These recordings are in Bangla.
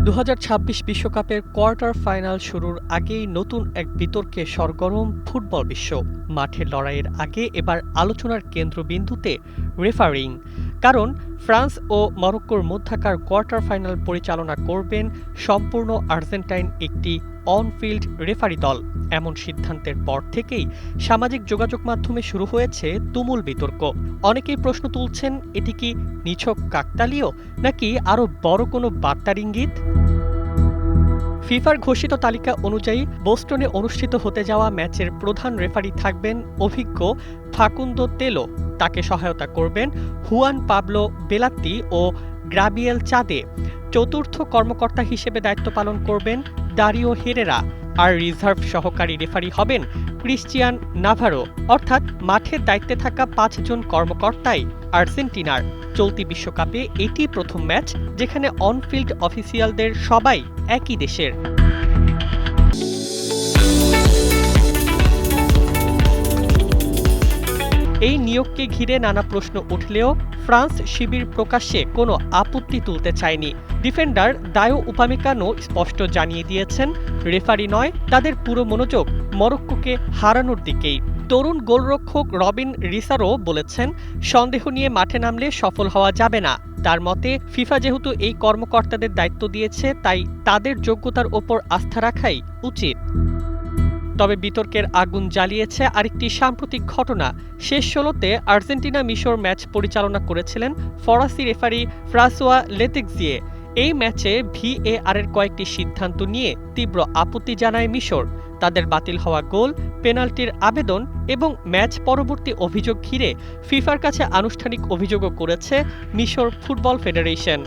2026 বিশ্বকাপের কোয়ার্টার ফাইনাল শুরুর আগেই নতুন এক বিতর্কে সরগরম ফুটবল বিশ্ব। মাঠের লড়াইয়ের আগে এবার আলোচনার কেন্দ্রবিন্দুতে রেফারিং। কারণ ফ্রান্স ও মরক্কোর মধ্যকার কোয়ার্টার ফাইনাল পরিচালনা করবেন সম্পূর্ণ আর্জেন্টাইন একটি অন-ফিল্ড রেফারি দল। এমন সিদ্ধান্তের পর থেকেই সামাজিক যোগাযোগ মাধ্যমে শুরু হয়েছে তুমুল বিতর্ক। অনেকেই প্রশ্ন তুলছেন, এটি কি নিছক কাকতালীয় নাকি আরও বড় কোনো বার্তার ইঙ্গিত? ফিফার ঘোষিত তালিকা অনুযায়ী বোস্টনে অনুষ্ঠিত হতে যাওয়া ম্যাচের প্রধান রেফারি থাকবেন অভিজ্ঞ ফাকুন্দো তেলো। তাকে সহায়তা করবেন হুয়ান পাবলো বেলাত্তি ও গ্রাবিয়েল চাদে। চতুর্থ কর্মকর্তা হিসেবে দায়িত্ব পালন করবেন দারিও হেরেরা। আর রিজার্ভ সহকারী রেফারি হবেন ক্রিশ্চিয়ান নাভারো। অর্থাৎ মাঠের দায়িত্বে থাকা 5 জন কর্মকর্তাই আর্জেন্টিনার। চলতি বিশ্বকাপে এটি প্রথম ম্যাচ যেখানে অন-ফিল্ড অফিসিয়ালদের সবাই একই দেশের। এই নিয়োগকে ঘিরে নানা প্রশ্ন উঠলেও ফ্রান্স শিবির প্রকাশ্যে কোনো আপত্তি তুলতে চায়নি। ডিফেন্ডার দায়ো উপামেকানো স্পষ্ট জানিয়ে দিয়েছেন, রেফারি নয়, তাদের পুরো মনোযোগ মরক্কোকে হারানোর দিকেই। তরুণ গোলরক্ষক রবিন রিসারো বলেছেন, সন্দেহ নিয়ে মাঠে নামলে সফল হওয়া যাবে না। তার মতে, ফিফা যেহেতু এই কর্মকর্তাদের দায়িত্ব দিয়েছে, তাই তাদের যোগ্যতার ওপর আস্থা রাখাই উচিত। তবে বিতর্কের আগুন জ্বালিয়েছে আরেকটি সাম্প্রতিক ঘটনা। শেষ 16তে আর্জেন্টিনা মিশর ম্যাচ পরিচালনা করেছিলেন ফরাসি রেফারি ফ্রাঁসোয়া লেতেক্সিয়ে। এই ম্যাচে ভিএআর এর কয়েকটি সিদ্ধান্ত নিয়ে তীব্র আপত্তি জানায় মিশর। তাদের বাতিল হওয়া গোল, পেনাল্টির আবেদন এবং ম্যাচ পরবর্তী অভিযোগ ঘিরে ফিফার কাছে আনুষ্ঠানিক অভিযোগও করেছে মিশর ফুটবল ফেডারেশন।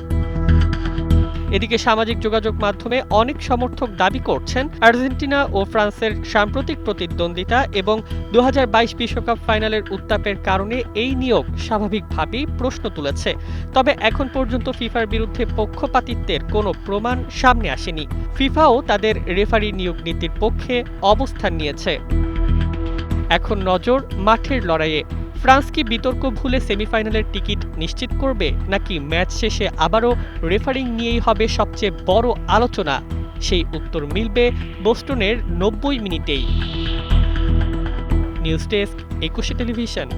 এদিকে সামাজিক যোগাযোগ মাধ্যমে অনেক সমর্থক দাবি করছেন, আর্জেন্টিনা ও ফ্রান্সের সাম্প্রতিক প্রতিদ্বন্দ্বিতা এবং 2022 বিশ্বকাপ ফাইনালের উত্তাপের কারণে এই নিয়োগ স্বাভাবিকভাবেই প্রশ্ন তুলেছে। তবে এখন পর্যন্ত ফিফার বিরুদ্ধে পক্ষপাতিত্বের কোনো প্রমাণ সামনে আসেনি। ফিফাও তাদের রেফারি নিয়োগ নীতির পক্ষে অবস্থান নিয়েছে। এখন নজর মাঠের লড়াইয়ে। ফ্রান্স কি বিতর্ক ভুলে সেমিফাইনালের টিকিট নিশ্চিত করবে, নাকি ম্যাচ শেষে আবারও রেফারিং নিয়েই হবে সবচেয়ে বড় আলোচনা? সেই উত্তর মিলবে বোস্টনের 90 মিনিটেই। News desk, 21 television.